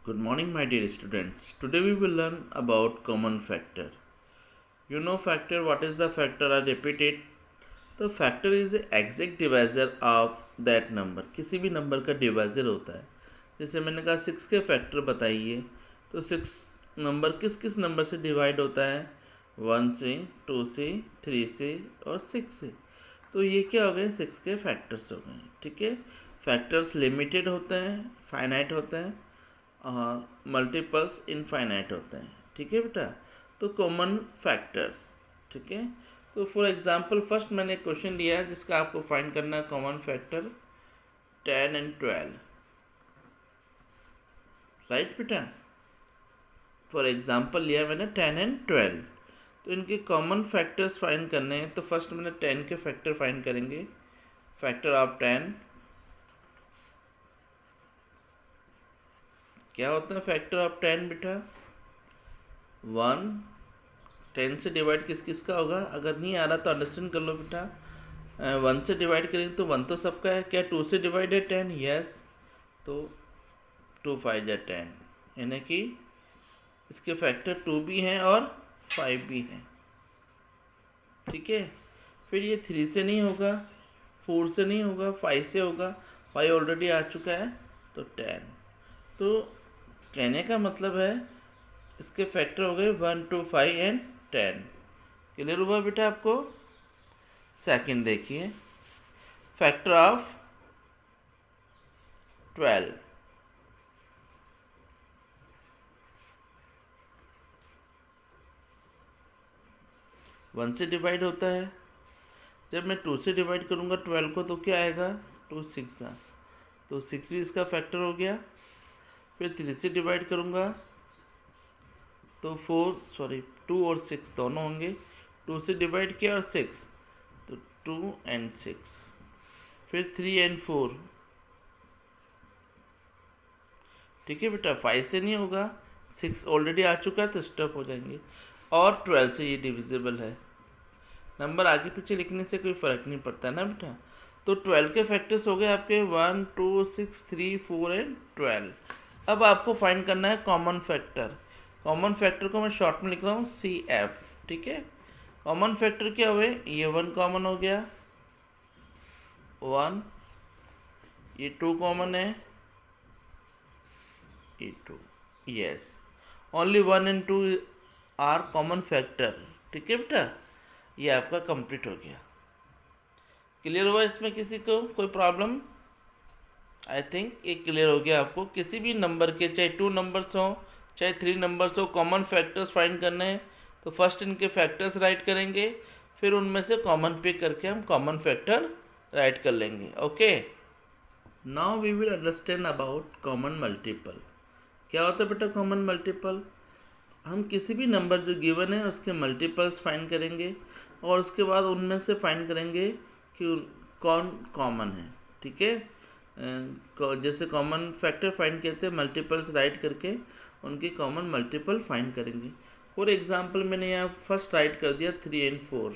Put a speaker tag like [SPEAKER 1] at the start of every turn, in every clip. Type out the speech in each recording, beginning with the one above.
[SPEAKER 1] Good morning, my dear students. Today we will learn about common factor. You know factor, what is the factor? I repeat it. तो factor is exact divisor of that number. किसी भी number का divisor होता है. जैसे मैंने कहा 6 के फैक्टर बताइए, तो 6 नंबर किस किस नंबर से डिवाइड होता है? 1 से, 2 से, 3 से और 6 से. तो ये क्या हो गए? 6 के फैक्टर्स हो गए. ठीक है. फैक्टर्स लिमिटेड होते हैं, फाइनाइट होते हैं और मल्टीपल्स इनफाइनाइट होते हैं. ठीक है बेटा. तो कॉमन फैक्टर्स. ठीक है. तो फॉर एग्जांपल फर्स्ट मैंने एक क्वेश्चन लिया है जिसका आपको फाइंड करना है कॉमन फैक्टर 10 एंड 12. राइट बेटा. फॉर एग्जांपल लिया मैंने 10 एंड 12. तो इनके कॉमन फैक्टर्स फाइंड करने हैं. तो फर्स्ट मैंने 10 के फैक्टर फाइंड करेंगे. फैक्टर ऑफ 10 क्या होता है? फैक्टर ऑफ 10 बेटा 1. 10 से डिवाइड किस किस का होगा? अगर नहीं आ रहा तो अंडरस्टैंड कर लो बेटा. 1 से डिवाइड करेंगे तो 1 तो सबका है. क्या 2 से डिवाइड है 10? यस. तो 2 5 जा 10, यानी कि इसके फैक्टर 2 भी हैं और 5 भी हैं. ठीक है. फिर ये 3 से नहीं होगा, 4 से नहीं होगा, 5 से होगा. 5 ऑलरेडी आ चुका है तो 10. तो कहने का मतलब है इसके फैक्टर हो गए 1 2 5 एंड 10. क्लियर हुआ बेटा आपको? सेकंड देखिए, फैक्टर ऑफ 12. वन से डिवाइड होता है. जब मैं 2 से डिवाइड करूँगा 12 को तो क्या आएगा? 2 6 आ. तो 6 भी इसका फैक्टर हो गया. फिर 3 से डिवाइड करूँगा तो 2 और 6 दोनों होंगे. 2 से डिवाइड किया और 6 तो 2 एंड 6. फिर 3 एंड 4. ठीक है बेटा. 5 से नहीं होगा, 6 ऑलरेडी आ चुका है तो स्टॉप हो जाएंगे. और 12 से ये डिविजिबल है. नंबर आगे पीछे लिखने से कोई फ़र्क नहीं पड़ता ना बेटा. तो 12 के फैक्टर्स हो गए आपके 1 2 6 3 4 एंड 12. अब आपको फाइंड करना है कॉमन फैक्टर. कॉमन फैक्टर को मैं शॉर्ट में लिख रहा हूँ CF. ठीक है. कॉमन फैक्टर क्या हुए? ये 1 कॉमन हो गया, 1. ये 2 कॉमन है, ये 2. Yes. Only 1 and 2 are common factor. ठीक है बेटा. ये आपका कंप्लीट हो गया. क्लियर हुआ? इसमें किसी को कोई प्रॉब्लम? आई थिंक ये क्लियर हो गया आपको. किसी भी नंबर के, चाहे 2 नंबर्स हो चाहे 3 नंबर्स हो, कॉमन फैक्टर्स फाइंड करने हैं तो फर्स्ट इनके फैक्टर्स राइट करेंगे, फिर उनमें से कॉमन पिक करके हम कॉमन फैक्टर राइट कर लेंगे. Okay. Now we will understand about common multiple. क्या होता है बेटा कॉमन मल्टीपल? हम किसी भी नंबर जो गिवन है उसके मल्टीपल्स फाइंड करेंगे और उसके बाद उनमें से फाइंड करेंगे कि कौन कॉमन है. ठीक है. जैसे कॉमन फैक्टर फाइंड करते हैं, मल्टीपल्स राइट करके उनके कॉमन मल्टीपल फाइंड करेंगे. फॉर एग्जांपल मैंने यहाँ फर्स्ट राइट कर दिया 3 एंड 4.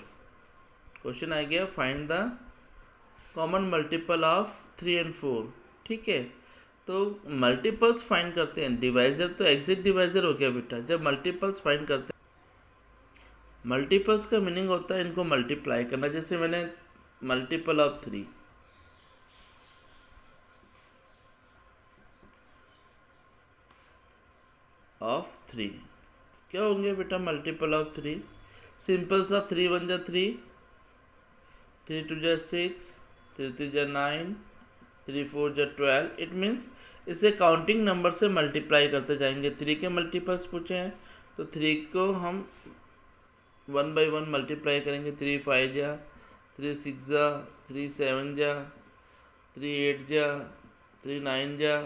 [SPEAKER 1] क्वेश्चन आ गया find the common multiple of 3 and 4. ठीक है. तो मल्टीपल्स फाइंड करते हैं. डिवाइजर तो एग्जैक्ट डिवाइजर हो गया बेटा. जब मल्टीपल्स फाइंड करते हैं, मल्टीपल्स का मीनिंग होता है इनको मल्टीप्लाई करना. जैसे मैंने मल्टीपल ऑफ 3, क्या होंगे बेटा मल्टीपल ऑफ 3? सिंपल सा 3 1 जा 3, 3 2 जा 6, 3 3 जा 9, 3 4 जा 12. इट मीन्स इसे काउंटिंग नंबर से मल्टीप्लाई करते जाएंगे. 3 के मल्टीपल्स पूछे हैं तो 3 को हम 1 बाई 1 मल्टीप्लाई करेंगे. 3 5 जा, 3 6 जा, 3 7 जा, 3 8 जा, 3 9 जा,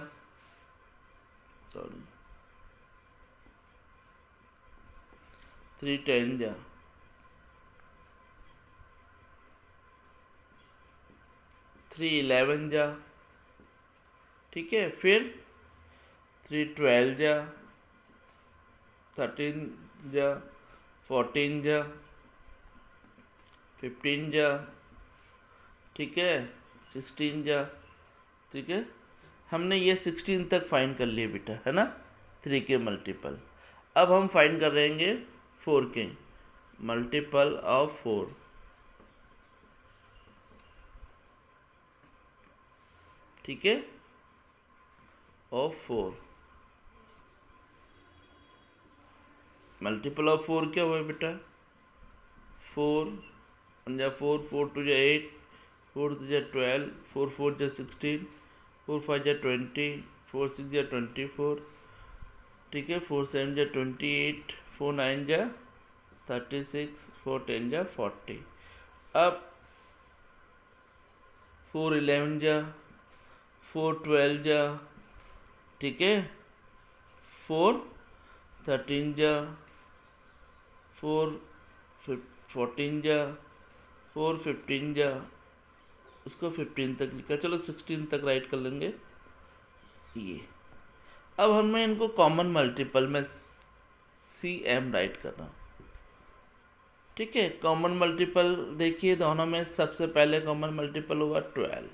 [SPEAKER 1] 3 10 जा, 3 11 जा. ठीक है. फिर 3 12 जा, 13 जा, 14 जा, 15 जा. ठीक है. 16 जा. ठीक है. हमने ये 16 तक फाइंड कर लिए बेटा, है ना. 3 के मल्टीपल। अब हम फाइंड कर रहेंगे 4 के मल्टीपल ऑफ 4। ठीक है, ऑफ 4। मल्टीपल ऑफ 4 क्या हुआ बेटा? 4 1 जा 4, 4 2 जा 8, 4 3 जा 12, 4 4 जा 16, 4 5 जा 20, 4 6 जा 24। ठीक है, 4 7 जा 28, 4 9 जा 36, 4 10 जा 40। अब 4 11 जा, 4 12 जा, ठीक है, 4 13 जा, 4 14 जा, 4 15 जा, उसको 15 तक लिखा, चलो 16 तक राइट कर लेंगे ये। अब हमें इनको कॉमन मल्टीपल में सी एम राइट करना। ठीक है, कॉमन मल्टीपल देखिए दोनों में सबसे पहले कॉमन मल्टीपल हुआ 12,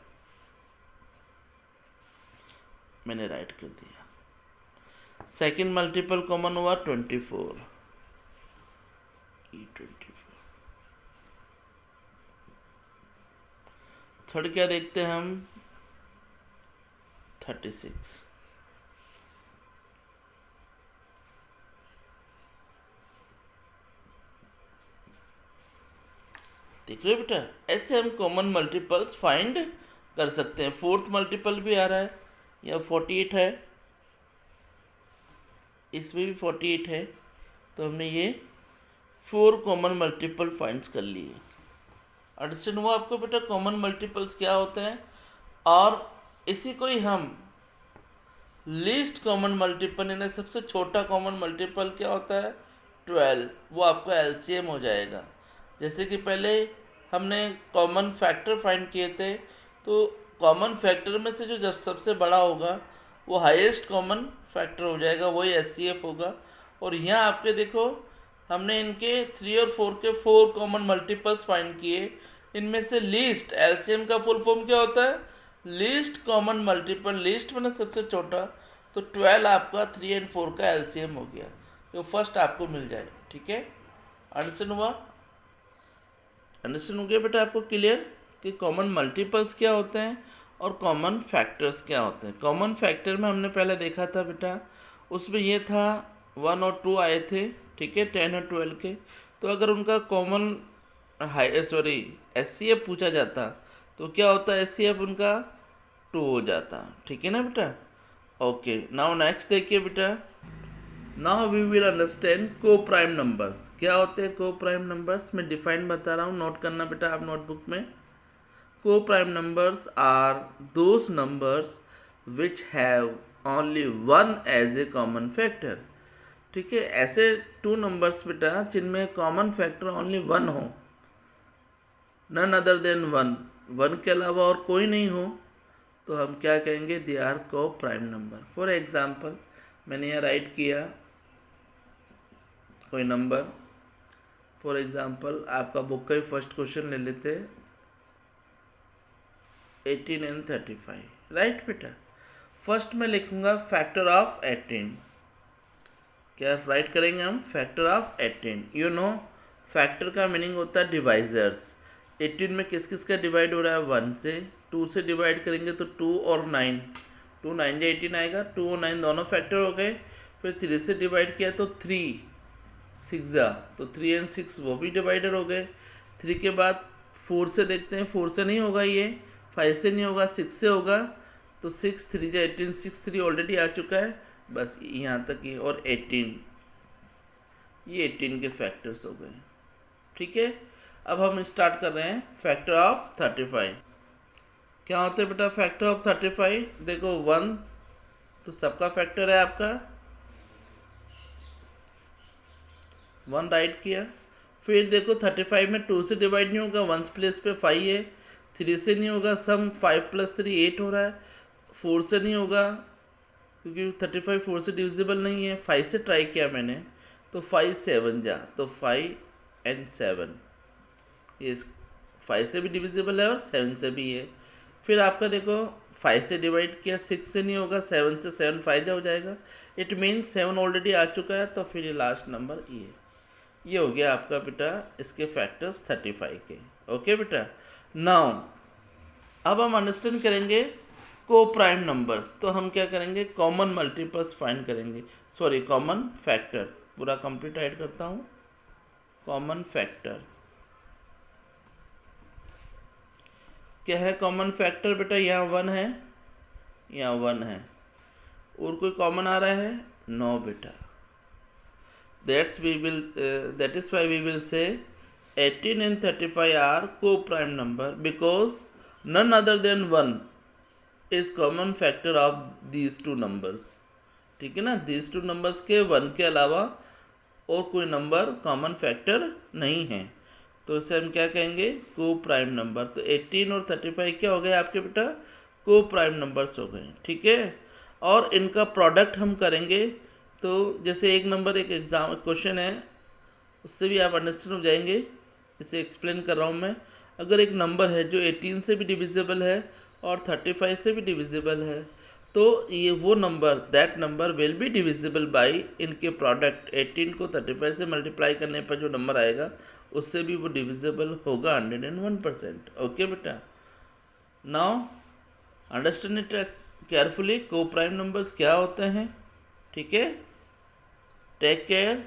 [SPEAKER 1] मैंने राइट कर दिया। सेकंड मल्टीपल कॉमन हुआ 24, थर्ड क्या देखते हैं हम? 36। देख रहे हो बेटा, ऐसे हम कॉमन मल्टीपल्स फाइंड कर सकते हैं। फोर्थ मल्टीपल भी आ रहा है, या 48 है, इसमें भी 48 है, तो हमने ये 4 कॉमन मल्टीपल फाइंड्स कर लिए। अंडरस्टैंड हुआ आपको बेटा कॉमन मल्टीपल्स क्या होते हैं? और इसी को ही हम लीस्ट कॉमन मल्टीपल, यानी सबसे छोटा कॉमन मल्टीपल क्या होता है? 12, वो आपका एलसीएम हो जाएगा। जैसे कि पहले हमने कॉमन फैक्टर फाइंड किए थे, तो कॉमन फैक्टर में से जो जब सबसे बड़ा होगा वो हाईएस्ट कॉमन फैक्टर हो जाएगा, वही एचसीएफ होगा। और यहाँ आपके देखो हमने इनके 3 और 4 के 4 कॉमन मल्टीपल्स फाइंड किए। इनमें से लीस्ट, एलसीएम का फुल फॉर्म क्या होता है? Least common multiple. लीस्ट मतलब सबसे छोटा, तो 12 आपका 3 और 4 का एलसीएम हो गया, तो फर्स्ट आपको मिल जाए। ठीक है, अंडरस्टैंड हुआ? अंडरस्टैंड हो गया बेटा आपको क्लियर कि कॉमन मल्टीपल्स क्या होते हैं और कॉमन फैक्टर्स क्या होते हैं। कॉमन फैक्टर में हमने पहले देखा था बेटा, उसमें ये था 1 और 2 आए थे, ठीक है, 10 और 12 के। तो अगर उनका कॉमन एचसीएफ पूछा जाता तो क्या होता? एचसीएफ उनका 2 हो जाता। ठीक है ना बेटा? ओके, नाउ नेक्स्ट देखिए बेटा, नाउ वी विल अंडरस्टैंड को प्राइम नंबर्स क्या होते हैं। को प्राइम नंबर्स मैं डिफाइन बता रहा हूँ, नोट करना बेटा आप नोटबुक में। को prime numbers are those numbers which have only one as a common factor. ठीक है, ऐसे 2 नंबर्स बेटा जिनमें कॉमन फैक्टर ओनली 1 हो, नन अदर देन 1, 1 के अलावा और कोई नहीं हो, तो हम क्या कहेंगे? दे आर को प्राइम नंबर। फॉर एग्जाम्पल मैंने यहाँ राइट किया कोई नंबर, फॉर एग्जाम्पल आपका बुक का ही फर्स्ट क्वेश्चन ले लेते, 18 and 35, राइट बेटा। फर्स्ट में लिखूंगा फैक्टर ऑफ 18। क्या राइट करेंगे हम? Factor of 18। You know factor का मीनिंग होता है डिवाइजर्स। 18 में किस किस का डिवाइड हो रहा है? 1 से। 2 से डिवाइड करेंगे तो 2 और 9, 2 9 जा 18 आएगा, 2 और 9 दोनों फैक्टर हो गए। फिर 3 से डिवाइड किया तो 3 6 जा, तो 3 और 6 वो भी डिवाइडर हो गए। 3 के बाद 4 से देखते हैं, 4 से नहीं होगा ये, 5 से नहीं होगा, 6 से होगा, तो 6 3 जा 18, 6 3 ऑलरेडी आ चुका है, बस यहाँ तक ही। और 18, ये 18 के फैक्टर्स हो गए। ठीक है, अब हम स्टार्ट कर रहे हैं फैक्टर ऑफ 35। क्या होते हैं बेटा फैक्टर ऑफ 35? देखो 1 तो सबका फैक्टर है आपका, 1 राइट किया। फिर देखो 35 में 2 से डिवाइड नहीं होगा, 1 प्लेस पे 5 है, 3 से नहीं होगा, सम 5 + 3 8 हो रहा है, 4 से नहीं होगा क्योंकि 35 4 से डिविजिबल नहीं है, 5 से ट्राई किया मैंने, तो 5 7 जा, तो 5 और 7, ये 5 से भी डिविजिबल है और 7 से भी है। फिर आपका देखो 5 से डिवाइड किया, 6 से नहीं होगा, 7 से, 7 5 हो जाएगा, इट मीन्स 7 ऑलरेडी आ चुका है, तो फिर ये लास्ट नंबर ये हो गया आपका बेटा इसके फैक्टर्स 35 के। ओके बेटा, नाउ अब हम अंडरस्टैंड करेंगे को प्राइम नंबर्स। तो हम क्या करेंगे, कॉमन मल्टीपल्स फाइंड करेंगे, सॉरी कॉमन फैक्टर, पूरा कंप्लीट ऐड करता हूँ। कॉमन फैक्टर क्या है? कॉमन फैक्टर बेटा यहाँ 1 है, यहाँ 1 है, और कोई कॉमन आ रहा है? नो बेटा। that is why we will say 18 and 35 are co-prime number because none other than 1 is common factor of these two numbers। ठीक है ना, these two numbers के 1 के अलावा और कोई नंबर कॉमन फैक्टर नहीं है, तो इसे हम क्या कहेंगे, को प्राइम नंबर। तो 18 और 35 क्या हो गए आपके बेटा, को प्राइम नंबर्स हो गए। ठीक है, और इनका प्रोडक्ट हम करेंगे, तो जैसे एक नंबर एक एग्जाम क्वेश्चन है, उससे भी आप अंडरस्टैंड हो जाएंगे, इसे एक्सप्लेन कर रहा हूँ मैं। अगर एक नंबर है जो 18 से भी डिविजिबल है और 35 से भी डिविजिबल है, तो ये वो number, that number will be divisible by इनके प्रोडक्ट। 18 को 35 से मल्टीप्लाई करने पर जो नंबर आएगा उससे भी वो डिविजिबल होगा 101%। ओके बेटा, नाउ अंडरस्टैंड इट केयरफुली, को प्राइम नंबर्स क्या होते हैं। ठीक है, टेक केयर।